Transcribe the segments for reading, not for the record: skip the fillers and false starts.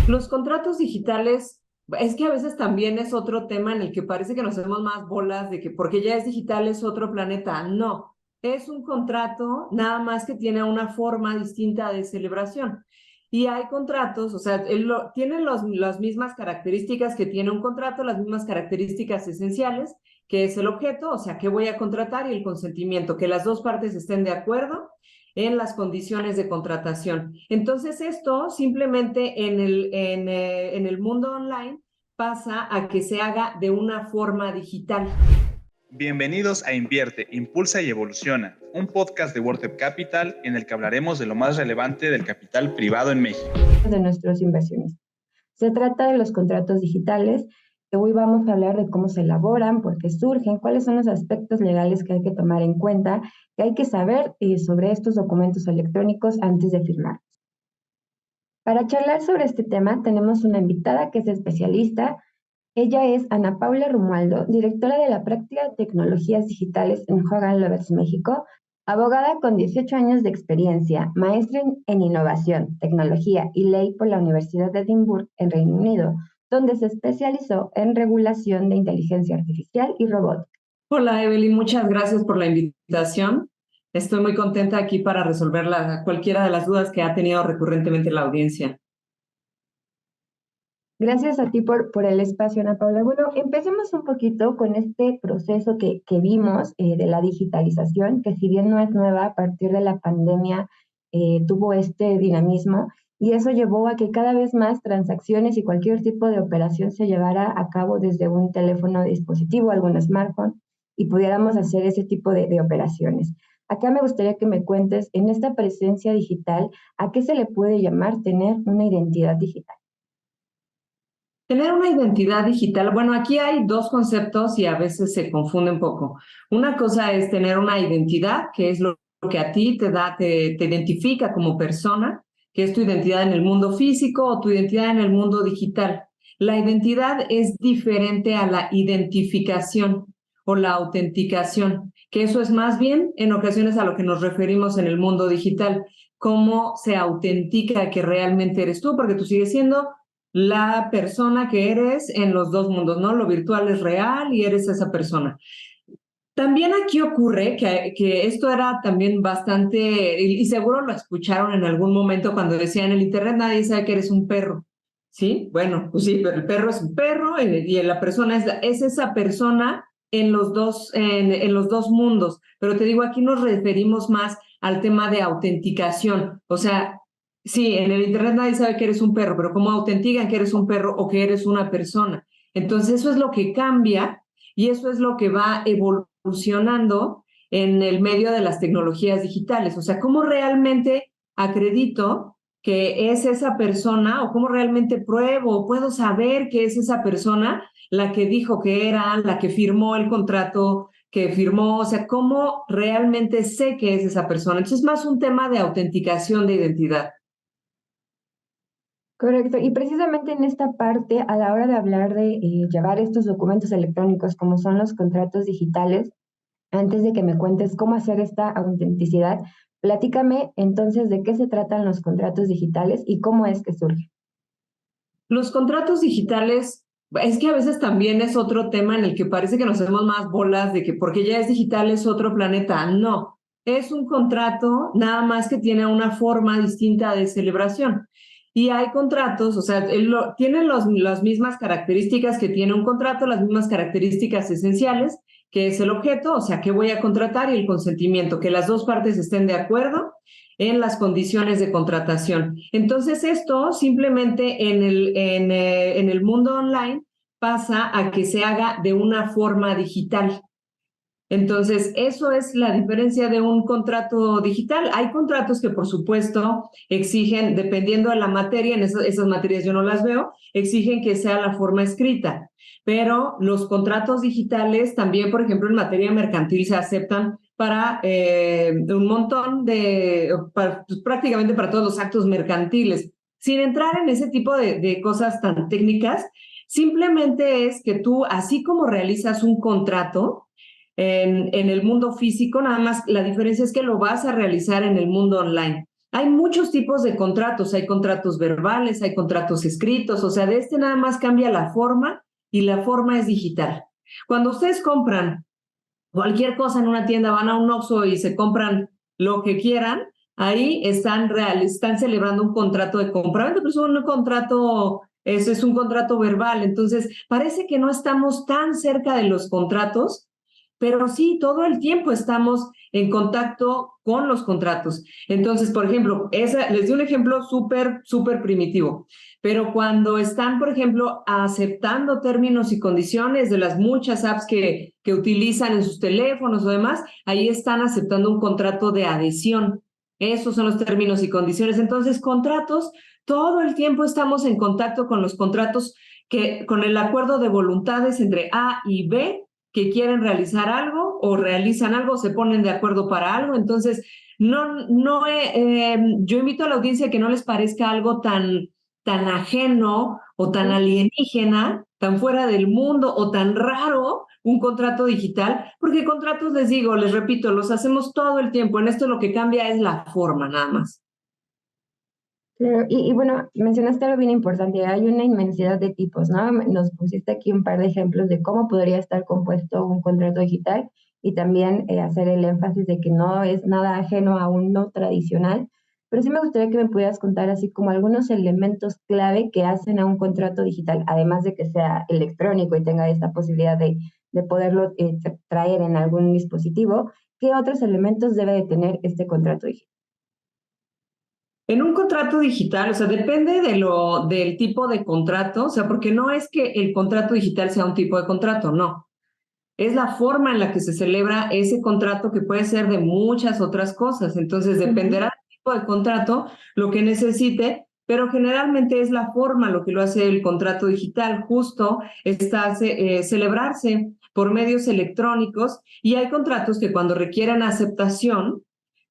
Los contratos digitales, es que a veces también es otro tema en el que parece que nos hacemos más bolas de que porque ya es digital es otro planeta. No, es un contrato nada más que tiene una forma distinta de celebración. Y hay contratos, o sea, tienen las mismas características que tiene un contrato, las mismas características esenciales, que es el objeto, o sea, qué voy a contratar y el consentimiento, que las dos partes estén de acuerdo en las condiciones de contratación. Entonces, esto simplemente en el mundo online pasa a que se haga de una forma digital. Bienvenidos a Invierte, Impulsa y Evoluciona, un podcast de WordTech Capital en el que hablaremos de lo más relevante del capital privado en México. De nuestros inversionistas. Se trata de los contratos digitales, que hoy vamos a hablar de cómo se elaboran, por qué surgen, cuáles son los aspectos legales que hay que tomar en cuenta, que hay que saber sobre estos documentos electrónicos antes de firmar. Para charlar sobre este tema tenemos una invitada que es especialista. Ella es Ana Paula Romualdo, directora de la práctica de tecnologías digitales en Hogan Lovells, México, abogada con 18 años de experiencia, maestra en innovación, tecnología y ley por la Universidad de Edimburgo en Reino Unido, donde se especializó en regulación de inteligencia artificial y robótica. Hola Evelyn, muchas gracias por la invitación. Estoy muy contenta aquí para resolver cualquiera de las dudas que ha tenido recurrentemente la audiencia. Gracias a ti por el espacio, Ana Paula. Bueno, empecemos un poquito con este proceso que vimos de la digitalización, que si bien no es nueva, a partir de la pandemia tuvo este dinamismo y eso llevó a que cada vez más transacciones y cualquier tipo de operación se llevara a cabo desde un teléfono dispositivo, algún smartphone, y pudiéramos hacer ese tipo de operaciones. Acá me gustaría que me cuentes, en esta presencia digital, ¿a qué se le puede llamar tener una identidad digital? Tener una identidad digital, bueno, aquí hay dos conceptos y a veces se confunde un poco. Una cosa es tener una identidad, que es lo que a ti te identifica como persona, que es tu identidad en el mundo físico o tu identidad en el mundo digital. La identidad es diferente a la identificación o la autenticación, que eso es más bien en ocasiones a lo que nos referimos en el mundo digital, cómo se autentica que realmente eres tú, porque tú sigues siendo la persona que eres en los dos mundos, ¿no? Lo virtual es real y eres esa persona. También aquí ocurre que esto era también bastante, y seguro lo escucharon en algún momento cuando decían en el internet nadie sabe que eres un perro, ¿sí? Bueno, pues sí, pero el perro es un perro y la persona es esa persona en los dos mundos. Pero te digo, aquí nos referimos más al tema de autenticación, o sea, sí, en el internet nadie sabe que eres un perro, pero ¿cómo autentican que eres un perro o que eres una persona? Entonces eso es lo que cambia y eso es lo que va evolucionando en el medio de las tecnologías digitales. O sea, ¿cómo realmente acredito que es esa persona o cómo realmente pruebo o puedo saber que es esa persona la que dijo que era, la que firmó el contrato que firmó? O sea, ¿cómo realmente sé que es esa persona? Entonces es más un tema de autenticación de identidad. Correcto, y precisamente en esta parte, a la hora de hablar de llevar estos documentos electrónicos como son los contratos digitales, antes de que me cuentes cómo hacer esta autenticidad, platícame entonces de qué se tratan los contratos digitales y cómo es que surgen. Los contratos digitales, es que a veces también es otro tema en el que parece que nos hacemos más bolas de que porque ya es digital es otro planeta. No, es un contrato nada más que tiene una forma distinta de celebración. Y hay contratos, o sea, tienen las mismas características que tiene un contrato, las mismas características esenciales, que es el objeto, o sea, qué voy a contratar y el consentimiento, que las dos partes estén de acuerdo en las condiciones de contratación. Entonces, esto simplemente en el mundo online pasa a que se haga de una forma digital. Entonces, eso es la diferencia de un contrato digital. Hay contratos que, por supuesto, exigen, dependiendo de la materia, en esas materias yo no las veo, exigen que sea la forma escrita. Pero los contratos digitales también, por ejemplo, en materia mercantil se aceptan para un montón pues, prácticamente para todos los actos mercantiles. Sin entrar en ese tipo de cosas tan técnicas, simplemente es que tú, así como realizas un contrato, en el mundo físico, nada más la diferencia es que lo vas a realizar en el mundo online. hay muchos tipos de contratos, hay contratos verbales, hay contratos escritos, o sea, de este nada más cambia la forma y la forma es digital. Cuando ustedes compran cualquier cosa en una tienda, van a un Oxxo y se compran lo que quieran, ahí están celebrando un contrato de compraventa, pero es un contrato, eso es un contrato verbal. Entonces, parece que no estamos tan cerca de los contratos, pero sí, todo el tiempo estamos en contacto con los contratos. Entonces, por ejemplo, les di un ejemplo súper primitivo, pero cuando están, por ejemplo, aceptando términos y condiciones de las muchas apps que utilizan en sus teléfonos o demás, ahí están aceptando un contrato de adhesión. Esos son los términos y condiciones. Entonces, contratos, todo el tiempo estamos en contacto con los contratos con el acuerdo de voluntades entre A y B que quieren realizar algo o realizan algo, se ponen de acuerdo para algo. Entonces, yo invito a la audiencia que no les parezca algo tan ajeno o tan alienígena, tan fuera del mundo o tan raro un contrato digital, porque contratos, les digo, les repito, los hacemos todo el tiempo. En esto lo que cambia es la forma, nada más. Claro, y bueno, mencionaste algo bien importante, hay una inmensidad de tipos, ¿no? Nos pusiste aquí un par de ejemplos de cómo podría estar compuesto un contrato digital y también hacer el énfasis de que no es nada ajeno a un no tradicional, pero sí me gustaría que me pudieras contar así como algunos elementos clave que hacen a un contrato digital, además de que sea electrónico y tenga esta posibilidad de poderlo traer en algún dispositivo, ¿qué otros elementos debe de tener este contrato digital? En un contrato digital, o sea, depende del tipo de contrato, o sea, porque no es que el contrato digital sea un tipo de contrato, no. Es la forma en la que se celebra ese contrato que puede ser de muchas otras cosas. Entonces, dependerá del tipo de contrato, lo que necesite, pero generalmente es la forma lo que lo hace el contrato digital. Justo está celebrarse por medios electrónicos y hay contratos que cuando requieren aceptación,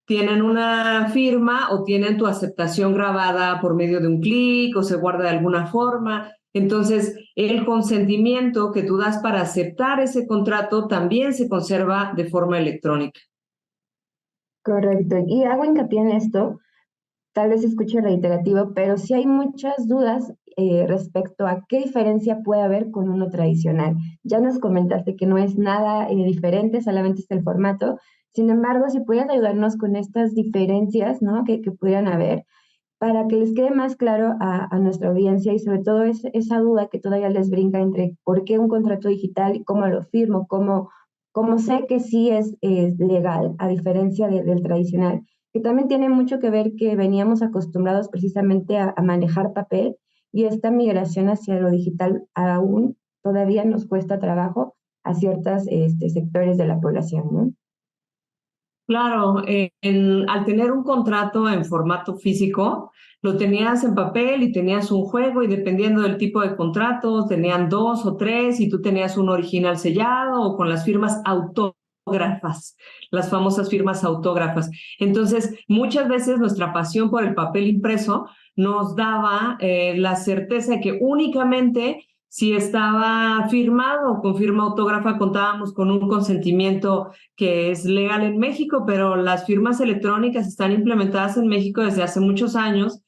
tienen una firma o tienen tu aceptación grabada por medio de un clic o se guarda de alguna forma. Entonces, el consentimiento que tú das para aceptar ese contrato también se conserva de forma electrónica. Correcto. Y hago hincapié en esto, tal vez escuche reiterativo, pero sí hay muchas dudas respecto a qué diferencia puede haber con uno tradicional. Ya nos comentaste que no es nada diferente, solamente es el formato. Sin embargo, si pudieran ayudarnos con estas diferencias, ¿no? que pudieran haber, para que les quede más claro a nuestra audiencia y sobre todo esa duda que todavía les brinca entre por qué un contrato digital y cómo lo firmo, cómo sé que sí es legal, a diferencia del tradicional, que también tiene mucho que ver que veníamos acostumbrados precisamente a manejar papel y esta migración hacia lo digital aún todavía nos cuesta trabajo a ciertos sectores de la población, ¿no? Claro, al tener un contrato en formato físico, lo tenías en papel y tenías un juego y dependiendo del tipo de contrato, tenían 2 o 3 y tú tenías un original sellado o con las firmas autógrafas, las famosas firmas autógrafas. Entonces, muchas veces nuestra pasión por el papel impreso nos daba la certeza de que únicamente si estaba firmado con firma autógrafa contábamos con un consentimiento que es legal en México, pero las firmas electrónicas están implementadas en México desde hace muchos años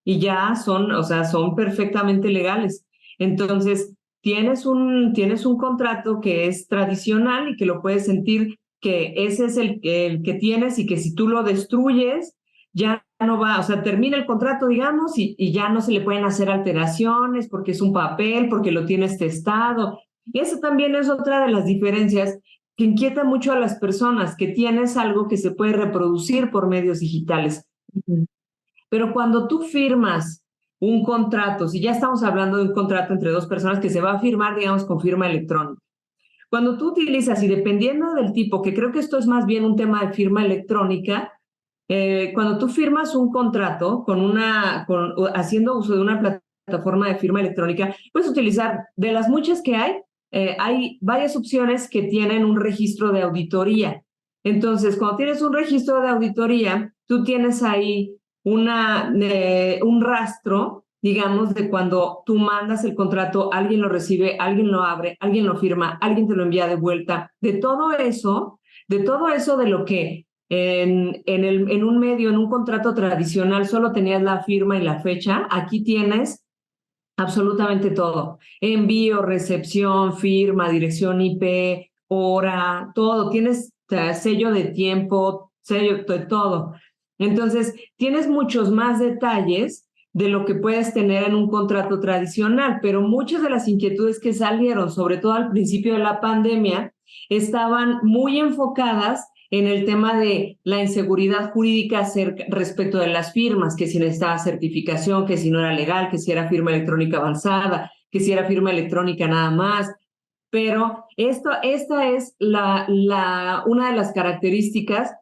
y ya son, o sea, son perfectamente legales. Entonces, tienes un contrato que es tradicional y que lo puedes sentir que ese es el que tienes y que si tú lo destruyes, ya no va, o sea, termina el contrato, digamos, y ya no se le pueden hacer alteraciones porque es un papel, porque lo tienes testado. Y eso también es otra de las diferencias que inquieta mucho a las personas, que tienes algo que se puede reproducir por medios digitales. Pero cuando tú firmas un contrato, si ya estamos hablando de un contrato entre dos personas que se va a firmar, digamos, con firma electrónica, cuando tú utilizas, y dependiendo del tipo, que creo que esto es más bien un tema de firma electrónica, cuando tú firmas un contrato haciendo uso de una plataforma de firma electrónica, puedes utilizar de las muchas que hay varias opciones que tienen un registro de auditoría. Entonces, cuando tienes un registro de auditoría, tú tienes ahí un rastro, digamos, de cuando tú mandas el contrato, alguien lo recibe, alguien lo abre, alguien lo firma, alguien te lo envía de vuelta. De todo eso de lo que en un medio, en un contrato tradicional, solo tenías la firma y la fecha. Aquí tienes absolutamente todo. Envío, recepción, firma, dirección IP, hora, todo. Tienes sello de tiempo, sello de todo. Entonces, tienes muchos más detalles de lo que puedes tener en un contrato tradicional, pero muchas de las inquietudes que salieron, sobre todo al principio de la pandemia, estaban muy enfocadas en el tema de la inseguridad jurídica respecto de las firmas, que si necesitaba certificación, que si no era legal, que si era firma electrónica avanzada, que si era firma electrónica nada más. Pero esta es una de las características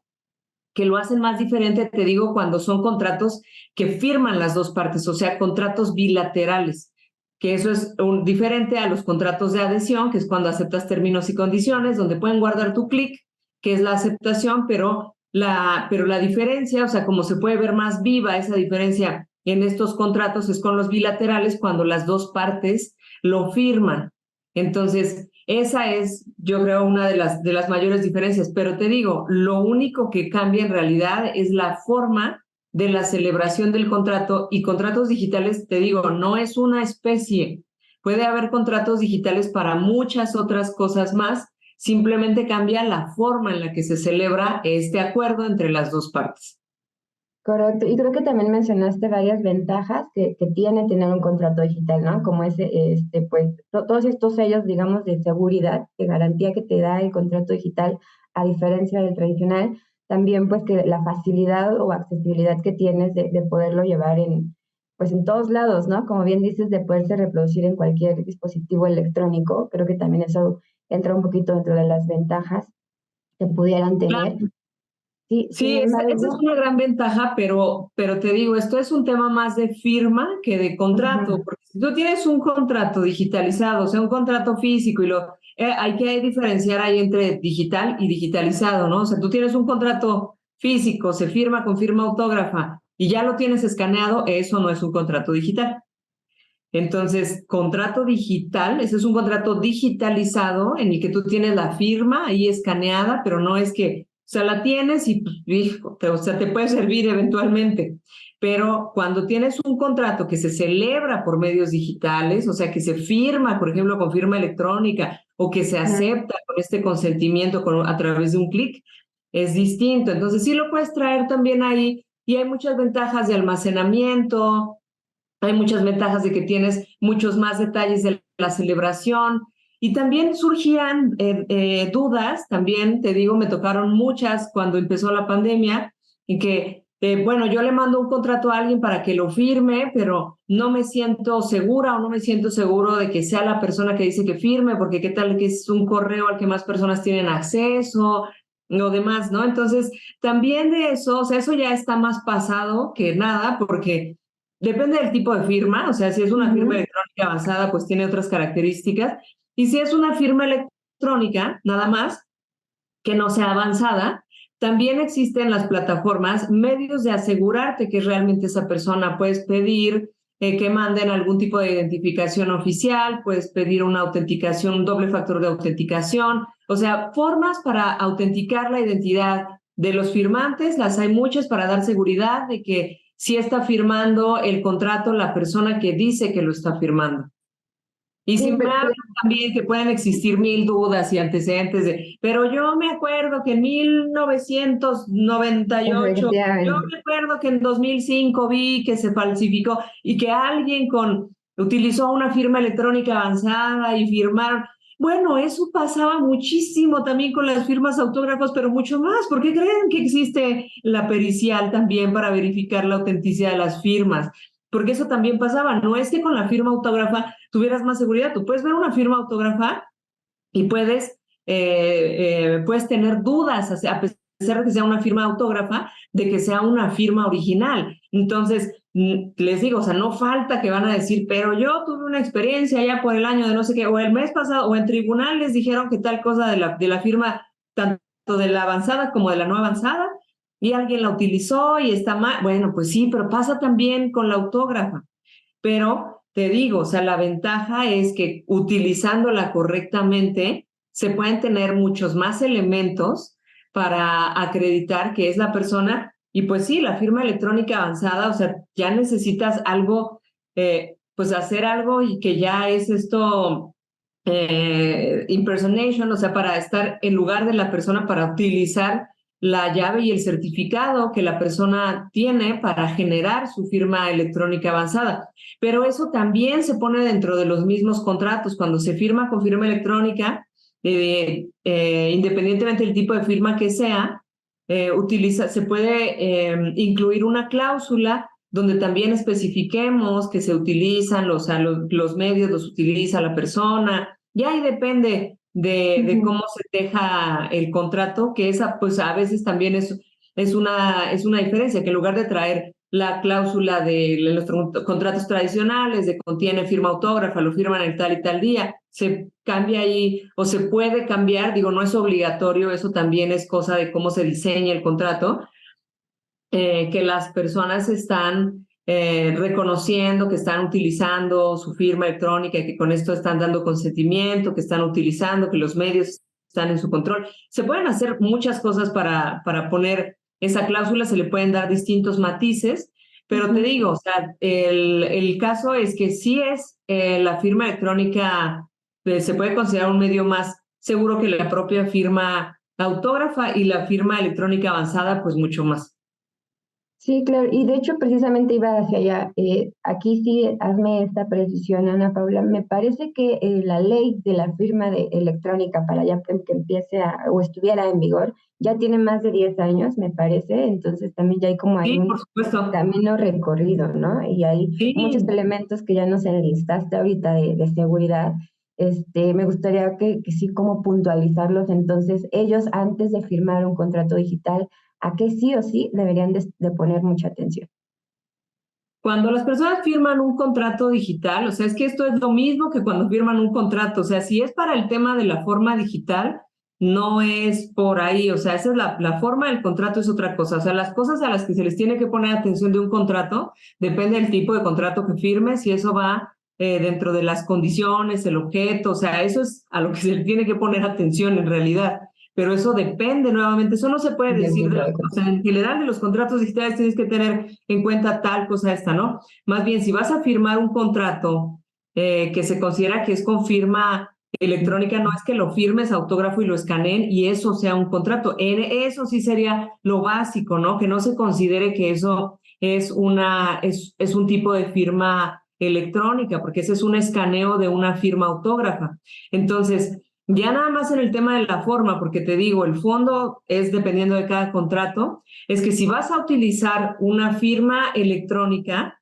que lo hacen más diferente, te digo, cuando son contratos que firman las dos partes, o sea, contratos bilaterales, que eso es diferente a los contratos de adhesión, que es cuando aceptas términos y condiciones, donde pueden guardar tu clic, que es la aceptación, pero la diferencia, o sea, como se puede ver más viva esa diferencia en estos contratos, es con los bilaterales cuando las dos partes lo firman. Entonces, esa es, yo creo, una de las mayores diferencias. Pero te digo, lo único que cambia en realidad es la forma de la celebración del contrato, y contratos digitales, te digo, no es una especie. Puede haber contratos digitales para muchas otras cosas más, simplemente cambia la forma en la que se celebra este acuerdo entre las dos partes. Correcto, y creo que también mencionaste varias ventajas que tiene tener un contrato digital, ¿no? Como pues, todos estos sellos, digamos, de seguridad, de garantía que te da el contrato digital, a diferencia del tradicional, también pues que la facilidad o accesibilidad que tienes de poderlo llevar pues en todos lados, ¿no? Como bien dices, de poderse reproducir en cualquier dispositivo electrónico, creo que también eso entra un poquito dentro de las ventajas que pudieran tener. Claro. Sí, sin Sí, esa es embargo, una gran ventaja, pero te digo, esto es un tema más de firma que de contrato, ujú, porque si tú tienes un contrato digitalizado, o sea, un contrato físico, hay que diferenciar ahí entre digital y digitalizado, ¿no? O sea, tú tienes un contrato físico, se firma con firma autógrafa y ya lo tienes escaneado, eso no es un contrato digital. Entonces, contrato digital, ese es un contrato digitalizado en el que tú tienes la firma ahí escaneada, pero no es que, o sea, la tienes y pues, hijo, o sea, te puede servir eventualmente. Pero cuando tienes un contrato que se celebra por medios digitales, o sea, que se firma, por ejemplo, con firma electrónica o que se ujú, acepta con este consentimiento a través de un clic, es distinto. Entonces, sí lo puedes traer también ahí y hay muchas ventajas de almacenamiento. Hay muchas ventajas de que tienes muchos más detalles de la celebración y también surgían dudas, también te digo, me tocaron muchas cuando empezó la pandemia y que, bueno, yo le mando un contrato a alguien para que lo firme, pero no me siento segura o no me siento seguro de que sea la persona que dice que firme, porque qué tal que es un correo al que más personas tienen acceso o demás, ¿no? Entonces, también de eso, o sea, eso ya está más pasado que nada, porque depende del tipo de firma, o sea, si es una firma ujú. electrónica avanzada, pues tiene otras características. Y si es una firma electrónica, nada más, que no sea avanzada, también existen las plataformas medios de asegurarte que realmente esa persona. Puedes pedir que manden algún tipo de identificación oficial, puedes pedir una autenticación, un doble factor de autenticación, o sea, formas para autenticar la identidad de los firmantes, las hay muchas para dar seguridad de que sí está firmando el contrato la persona que dice que lo está firmando. Y Sí, si me hablan también que pueden existir mil dudas y antecedentes pero yo me acuerdo que en 1998, yo efectivamente. me acuerdo que en 2005 vi que se falsificó y que alguien utilizó una firma electrónica avanzada y firmaron. Bueno, eso pasaba muchísimo también con las firmas autógrafas, pero mucho más. ¿Por qué creen que existe la pericial también para verificar la autenticidad de las firmas? Porque eso también pasaba. No es que con la firma autógrafa tuvieras más seguridad. Tú puedes ver una firma autógrafa y puedes tener dudas, o sea, a pesar de que sea una firma autógrafa, de que sea una firma original. Entonces, les digo, o sea, no falta que van a decir, pero yo tuve una experiencia ya por el año de no sé qué, o el mes pasado, o en tribunal les dijeron que tal cosa de la firma, tanto de la avanzada como de la no avanzada, y alguien la utilizó y está mal. Bueno, pues sí, pero pasa también con la autógrafa. Pero te digo, o sea, la ventaja es que utilizándola correctamente se pueden tener muchos más elementos para acreditar que es la persona. Y pues sí, la firma electrónica avanzada, o sea, ya necesitas algo, pues hacer algo y que ya es esto, impersonation, o sea, para estar en lugar de la persona, para utilizar la llave y el certificado que la persona tiene para generar su firma electrónica avanzada. Pero eso también se pone dentro de los mismos contratos. Cuando se firma con firma electrónica, independientemente del tipo de firma que sea, se puede incluir una cláusula donde también especifiquemos que se utilizan, los medios los utiliza la persona. Ya ahí depende de cómo se deja el contrato, que esa pues a veces también es una diferencia, que en lugar de traer la cláusula de los contratos tradicionales, de contiene firma autógrafa, lo firman el tal y tal día, se cambia ahí o se puede cambiar, digo, no es obligatorio, eso también es cosa de cómo se diseña el contrato, que las personas están reconociendo que están utilizando su firma electrónica y que con esto están dando consentimiento, que están utilizando, que los medios están en su control. Se pueden hacer muchas cosas para poner esa cláusula, se le pueden dar distintos matices, pero te digo, o sea, el caso es que sí es la firma electrónica, se puede considerar un medio más seguro que la propia firma autógrafa, y la firma electrónica avanzada, pues mucho más. Sí, claro, y de hecho precisamente iba hacia allá. Aquí sí, hazme esta precisión, Ana Paula. Me parece que la ley de la firma electrónica para ya que empiece o estuviera en vigor, ya tiene más de 10 años, me parece, entonces también ya hay como hay Sí, un por supuesto. camino recorrido, ¿no? Y hay muchos Sí, elementos que ya nos enlistaste ahorita de seguridad. Me gustaría que sí como puntualizarlos. Entonces, ellos antes de firmar un contrato digital, a qué sí o sí deberían de poner mucha atención. cuando las personas firman un contrato digital, o sea, es que esto es lo mismo que cuando firman un contrato, o sea, si es para el tema de la forma digital, no es por ahí, o sea, esa es la forma del contrato, es otra cosa, o sea, las cosas a las que se les tiene que poner atención de un contrato, depende del tipo de contrato que firmes, y eso va dentro de las condiciones, el objeto, o sea, eso es a lo que se le tiene que poner atención en realidad. Pero eso depende nuevamente, eso no se puede Del decir, tipo de o sea, contrato. en general de los contratos digitales tienes que tener en cuenta tal cosa esta, ¿no? Más bien, si vas a firmar un contrato que se considera que es con firma electrónica, no es que lo firmes autógrafo y lo escaneen y eso sea un contrato. Eso sí sería lo básico, ¿no? Que no se considere que eso es un tipo de firma electrónica, porque ese es un escaneo de una firma autógrafa. Entonces, ya nada más en el tema de la forma, porque te digo, el fondo es dependiendo de cada contrato, es que si vas a utilizar una firma electrónica,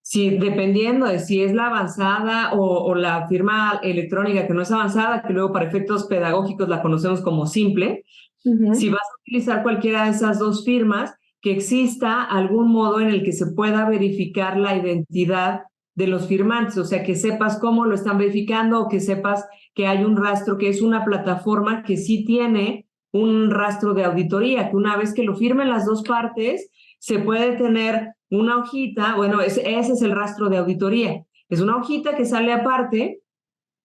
si, dependiendo de si es la avanzada o la firma electrónica que no es avanzada, que luego para efectos pedagógicos la conocemos como simple, si vas a utilizar cualquiera de esas dos firmas, que exista algún modo en el que se pueda verificar la identidad de los firmantes, o sea, que sepas cómo lo están verificando o que sepas que hay un rastro, que es una plataforma que sí tiene un rastro de auditoría, que una vez que lo firmen las dos partes, se puede tener una hojita, bueno, ese es el rastro de auditoría, es una hojita que sale aparte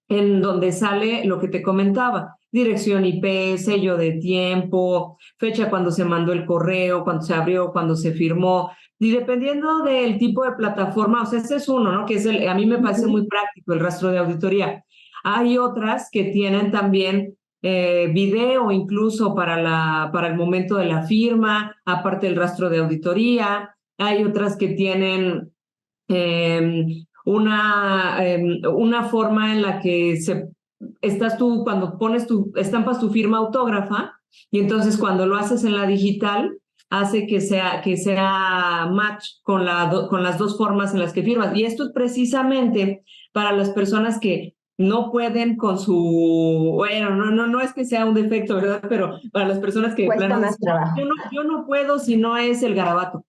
en donde sale lo que te comentaba, dirección IP, sello de tiempo, fecha cuando se mandó el correo, cuando se abrió, cuando se firmó, y dependiendo del tipo de plataforma, o sea, ese es uno, ¿no? Que es a mí me parece muy práctico el rastro de auditoría. Hay otras que tienen también video incluso para el momento de la firma, aparte del rastro de auditoría. Hay otras que tienen una forma en la que estás tú, cuando estampas tu firma autógrafa, y entonces cuando lo haces en la digital, hace que sea match con las dos formas en las que firmas. Y esto es precisamente para las personas que no pueden bueno, no es que sea un defecto, ¿verdad? Pero para las personas que de Cuesta plano más dicen, trabajo. yo no puedo si no es el garabato.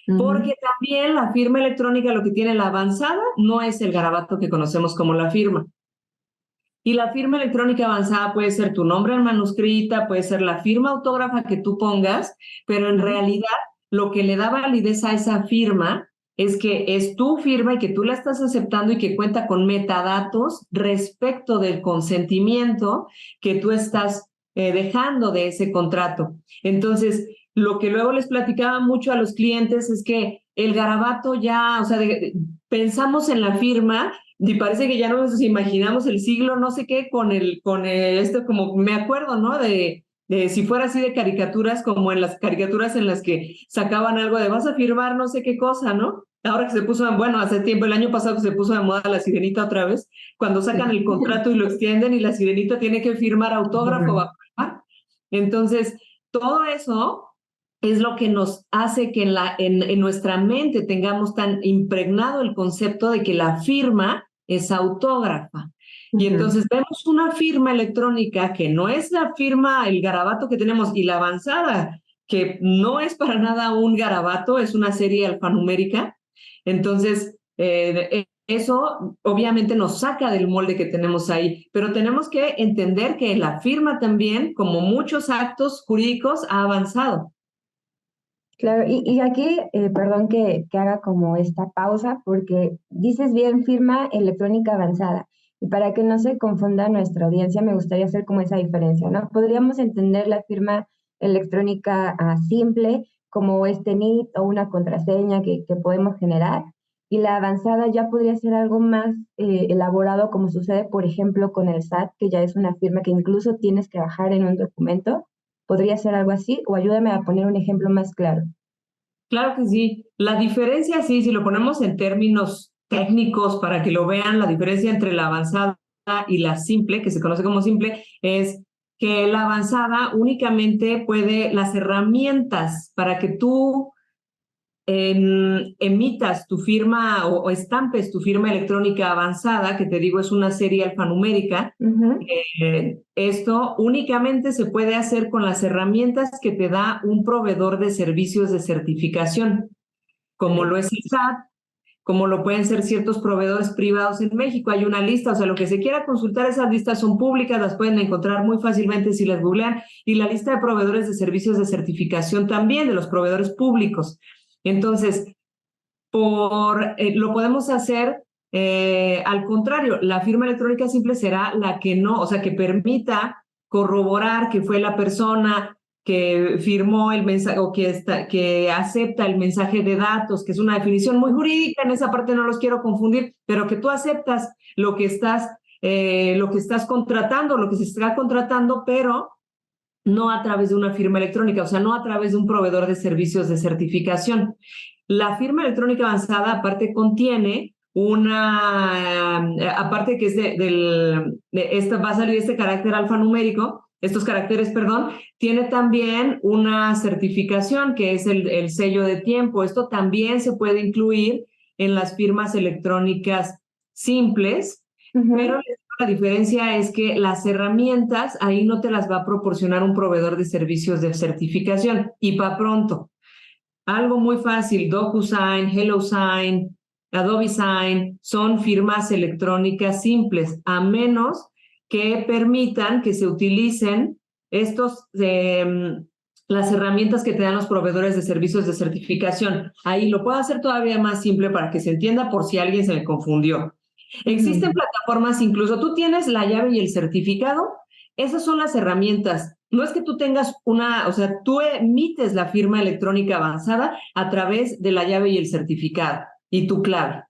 Ujú. Porque también la firma electrónica, lo que tiene la avanzada, no es el garabato que conocemos como la firma. Y la firma electrónica avanzada puede ser tu nombre en manuscrita, puede ser la firma autógrafa que tú pongas, pero en realidad lo que le da validez a esa firma es que es tu firma y que tú la estás aceptando y que cuenta con metadatos respecto del consentimiento que tú estás dejando de ese contrato. Entonces, lo que luego les platicaba mucho a los clientes es que el garabato ya, o sea, pensamos en la firma y parece que ya nos imaginamos el siglo no sé qué esto, como me acuerdo, ¿no? De si fuera así de caricaturas, como en las caricaturas en las que sacaban algo de vas a firmar no sé qué cosa, ¿no? Ahora que se puso, bueno, hace tiempo, el año pasado que se puso de moda la sirenita otra vez, cuando sacan el contrato y lo extienden y la sirenita tiene que firmar autógrafo, va a firmar. Entonces, todo eso es lo que nos hace que en nuestra mente tengamos tan impregnado el concepto de que la firma es autógrafa. Y entonces vemos una firma electrónica que no es la firma, el garabato que tenemos, y la avanzada, que no es para nada un garabato, es una serie alfanumérica. Entonces, eso obviamente nos saca del molde que tenemos ahí, pero tenemos que entender que la firma también, como muchos actos jurídicos, ha avanzado. Claro, y aquí, perdón que haga como esta pausa, porque dices bien firma electrónica avanzada. Y para que no se confunda nuestra audiencia, me gustaría hacer como esa diferencia, ¿no? Podríamos entender la firma electrónica simple como este NIT o una contraseña que podemos generar. Y la avanzada ya podría ser algo más elaborado, como sucede, por ejemplo, con el SAT, que ya es una firma que incluso tienes que bajar en un documento. ¿Podría ser algo así? O ayúdame a poner un ejemplo más claro. Claro que sí. La diferencia, sí, si lo ponemos en términos técnicos para que lo vean, la diferencia entre la avanzada y la simple, que se conoce como simple, es que la avanzada únicamente puede, las herramientas para que tú emitas tu firma o estampes tu firma electrónica avanzada, que te digo es una serie alfanumérica, esto únicamente se puede hacer con las herramientas que te da un proveedor de servicios de certificación, como lo es el SAT, como lo pueden ser ciertos proveedores privados en México. Hay una lista, o sea, lo que se quiera consultar, esas listas son públicas, las pueden encontrar muy fácilmente si las googlean, y la lista de proveedores de servicios de certificación también, de los proveedores públicos. Entonces, lo podemos hacer al contrario, la firma electrónica simple será la que no, o sea, que permita corroborar que fue la persona que firmó el mensaje o que acepta el mensaje de datos, que es una definición muy jurídica, en esa parte no los quiero confundir, pero que tú aceptas lo que estás contratando, lo que se está contratando, pero no a través de una firma electrónica, o sea, no a través de un proveedor de servicios de certificación. La firma electrónica avanzada aparte contiene aparte que es va a salir este carácter alfanumérico, estos caracteres, perdón, tiene también una certificación que es el sello de tiempo. Esto también se puede incluir en las firmas electrónicas simples, pero la diferencia es que las herramientas ahí no te las va a proporcionar un proveedor de servicios de certificación. Y para pronto, algo muy fácil, DocuSign, HelloSign, Adobe Sign, son firmas electrónicas simples, a menos que permitan que se utilicen las herramientas que te dan los proveedores de servicios de certificación. Ahí lo puedo hacer todavía más simple para que se entienda por si alguien se me confundió. Existen plataformas, incluso tú tienes la llave y el certificado, esas son las herramientas. No es que tú tengas o sea, tú emites la firma electrónica avanzada a través de la llave y el certificado y tu clave.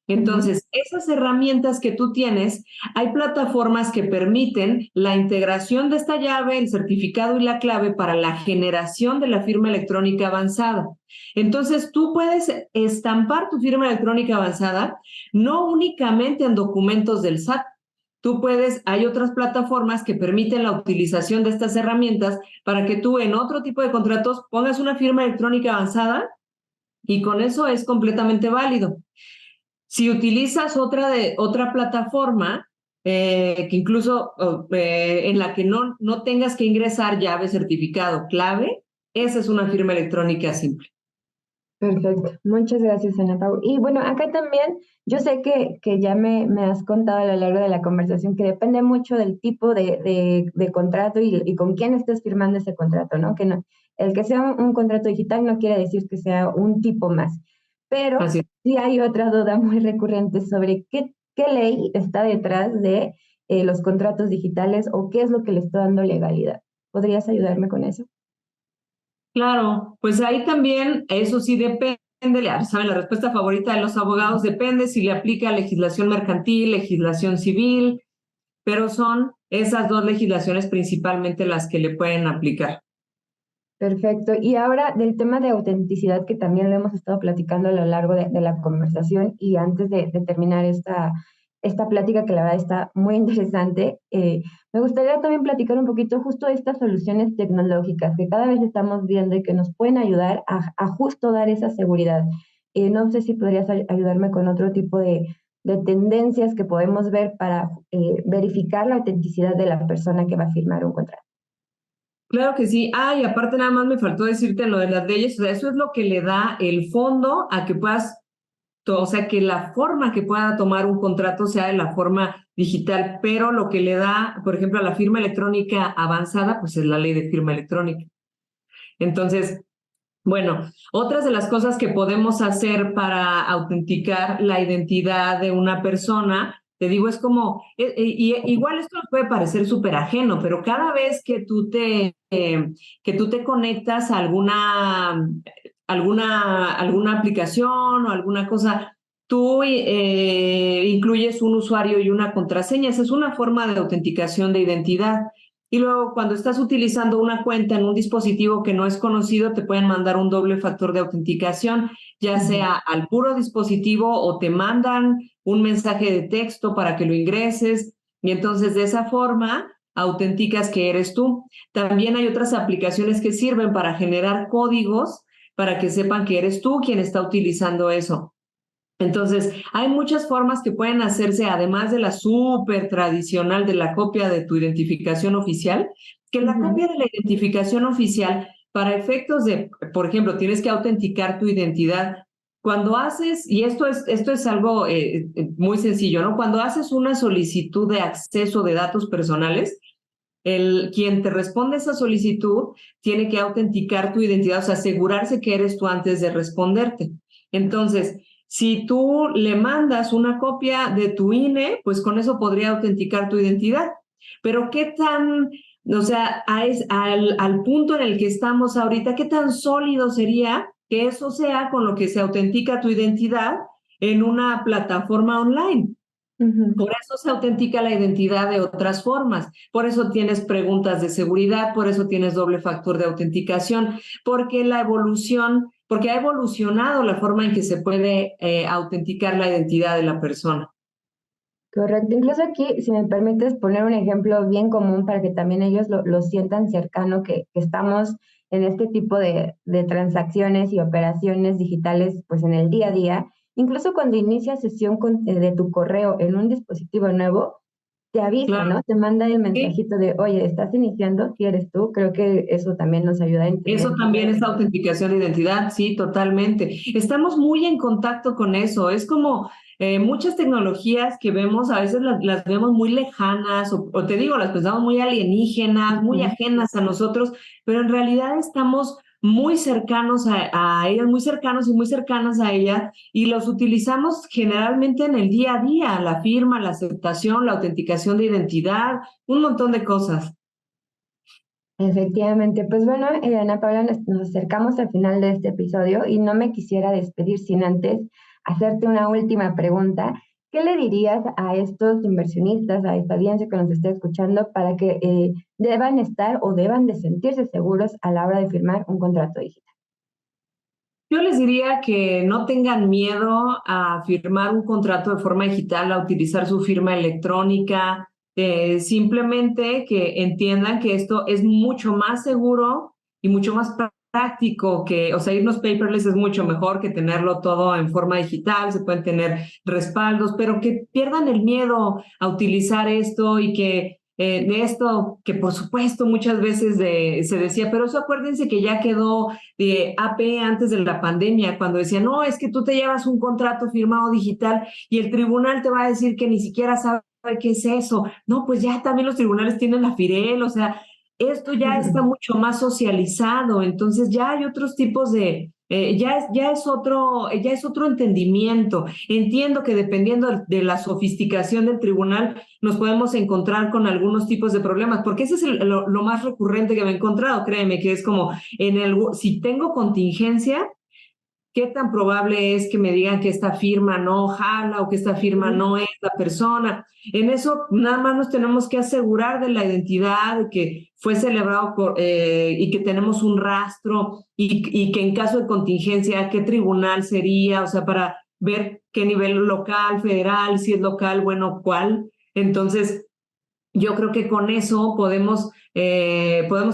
Entonces, esas herramientas que tú tienes, hay plataformas que permiten la integración de esta llave, el certificado y la clave para la generación de la firma electrónica avanzada. Entonces, tú puedes estampar tu firma electrónica avanzada no únicamente en documentos del SAT. Hay otras plataformas que permiten la utilización de estas herramientas para que tú en otro tipo de contratos pongas una firma electrónica avanzada y con eso es completamente válido. Si utilizas otra plataforma, que incluso en la que no tengas que ingresar llave, certificado, clave, esa es una firma electrónica simple. Perfecto, muchas gracias, Ana Pau. Y bueno, acá también, yo sé que ya me has contado a lo largo de la conversación que depende mucho del tipo de contrato y con quién estés firmando ese contrato, ¿no? Que no, el que sea un contrato digital no quiere decir que sea un tipo más. Pero sí hay otra duda muy recurrente sobre qué ley está detrás de los contratos digitales o qué es lo que le está dando legalidad. ¿Podrías ayudarme con eso? Claro, pues ahí también, eso sí depende, ¿saben? La respuesta favorita de los abogados depende si le aplica legislación mercantil, legislación civil, pero son esas dos legislaciones principalmente las que le pueden aplicar. Perfecto. Y ahora del tema de autenticidad, que también lo hemos estado platicando a lo largo de la conversación y antes de terminar esta plática que la verdad está muy interesante, me gustaría también platicar un poquito justo de estas soluciones tecnológicas que cada vez estamos viendo y que nos pueden ayudar a justo dar esa seguridad. No sé si podrías ayudarme con otro tipo de tendencias que podemos ver para verificar la autenticidad de la persona que va a firmar un contrato. Claro que sí. Ah, y aparte nada más me faltó decirte lo de las leyes, o sea, eso es lo que le da el fondo a que puedas, o sea, que la forma que pueda tomar un contrato sea de la forma digital, pero lo que le da, por ejemplo, a la firma electrónica avanzada, pues es la ley de firma electrónica. Entonces, bueno, otras de las cosas que podemos hacer para autenticar la identidad de una persona, te digo, es como, igual esto nos puede parecer súper ajeno, pero cada vez que tú te conectas a alguna aplicación o alguna cosa, tú incluyes un usuario y una contraseña. Esa es una forma de autenticación de identidad. Y luego, cuando estás utilizando una cuenta en un dispositivo que no es conocido, te pueden mandar un doble factor de autenticación, ya sea al puro dispositivo o te mandan un mensaje de texto para que lo ingreses. Y entonces, de esa forma, autenticas que eres tú. También hay otras aplicaciones que sirven para generar códigos para que sepan que eres tú quien está utilizando eso. Entonces, hay muchas formas que pueden hacerse, además de la súper tradicional de la copia de tu identificación oficial, que la copia de la identificación oficial, para efectos de, por ejemplo, tienes que autenticar tu identidad. Cuando haces, y esto es algo muy sencillo, ¿no? Cuando haces una solicitud de acceso de datos personales, quien te responde esa solicitud tiene que autenticar tu identidad, o sea, asegurarse que eres tú antes de responderte. Entonces, si tú le mandas una copia de tu INE, pues con eso podría autenticar tu identidad. Pero qué tan, o sea, al punto en el que estamos ahorita, qué tan sólido sería que eso sea con lo que se autentica tu identidad en una plataforma online. Por eso se autentica la identidad de otras formas, por eso tienes preguntas de seguridad, por eso tienes doble factor de autenticación, porque ha evolucionado la forma en que se puede autenticar la identidad de la persona. Correcto. Incluso aquí, si me permites poner un ejemplo bien común para que también ellos lo sientan cercano, que estamos en este tipo de transacciones y operaciones digitales pues en el día a día. Incluso cuando inicias sesión de tu correo en un dispositivo nuevo, te avisa, Claro. ¿no? Te manda el Sí. mensajito de, oye, estás iniciando, ¿quién eres tú? Creo que eso también nos ayuda a entender. Eso también es autenticación de identidad, sí, totalmente. Estamos muy en contacto con eso. Es como muchas tecnologías que vemos, a veces las vemos muy lejanas, o te digo, las pensamos muy alienígenas, muy ajenas a nosotros, pero en realidad estamos muy cercanos a ellas, muy cercanos y muy cercanas a ellas, y los utilizamos generalmente en el día a día, la firma, la aceptación, la autenticación de identidad, un montón de cosas. Efectivamente, pues bueno, Ana Paula, nos acercamos al final de este episodio y no me quisiera despedir sin antes hacerte una última pregunta. ¿Qué le dirías a estos inversionistas, a esta audiencia que nos está escuchando para que deban estar o deban de sentirse seguros a la hora de firmar un contrato digital? Yo les diría que no tengan miedo a firmar un contrato de forma digital, a utilizar su firma electrónica, simplemente que entiendan que esto es mucho más seguro y mucho más práctico que, o sea, irnos paperless es mucho mejor que tenerlo todo en forma digital, se pueden tener respaldos, pero que pierdan el miedo a utilizar esto y que de esto que por supuesto muchas veces se decía, pero eso acuérdense que ya quedó de AP antes de la pandemia, cuando decían, no, es que tú te llevas un contrato firmado digital y el tribunal te va a decir que ni siquiera sabe qué es eso. No, pues ya también los tribunales tienen la FIREL, o sea, esto ya está mucho más socializado, entonces ya hay otros tipos ya es otro entendimiento. Entiendo que dependiendo de la sofisticación del tribunal nos podemos encontrar con algunos tipos de problemas, porque ese es lo más recurrente que me he encontrado, créeme, que es como si tengo contingencia, ¿qué tan probable es que me digan que esta firma no jala o que esta firma no es la persona? En eso nada más nos tenemos que asegurar de la identidad, de que fue celebrado y que tenemos un rastro y que en caso de contingencia, ¿qué tribunal sería? O sea, para ver qué nivel local, federal, si es local, bueno, cuál. Entonces, yo creo que con eso podemos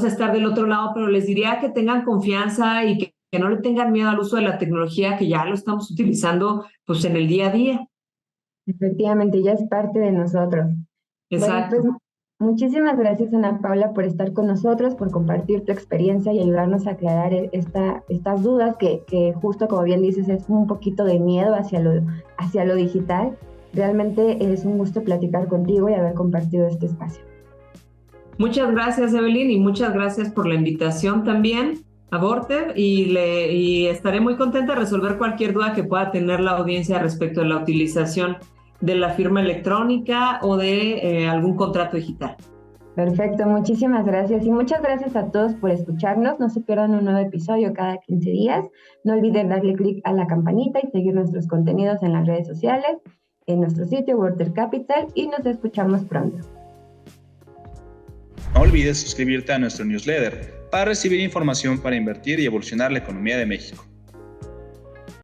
estar del otro lado, pero les diría que tengan confianza y que no le tengan miedo al uso de la tecnología, que ya lo estamos utilizando pues en el día a día. Efectivamente, ya es parte de nosotros. Exacto. Bueno, pues muchísimas gracias, Ana Paula, por estar con nosotros, por compartir tu experiencia y ayudarnos a aclarar estas dudas que justo como bien dices es un poquito de miedo hacia lo digital. Realmente es un gusto platicar contigo y haber compartido este espacio. Muchas gracias, Evelyn, y muchas gracias por la invitación también a Vortev, y estaré muy contenta de resolver cualquier duda que pueda tener la audiencia respecto de la utilización de la firma electrónica o de algún contrato digital. Perfecto, muchísimas gracias y muchas gracias a todos por escucharnos. No se pierdan un nuevo episodio cada 15 días. No olviden darle clic a la campanita y seguir nuestros contenidos en las redes sociales, en nuestro sitio Worter Capital, y nos escuchamos pronto. No olvides suscribirte a nuestro newsletter para recibir información para invertir y evolucionar la economía de México.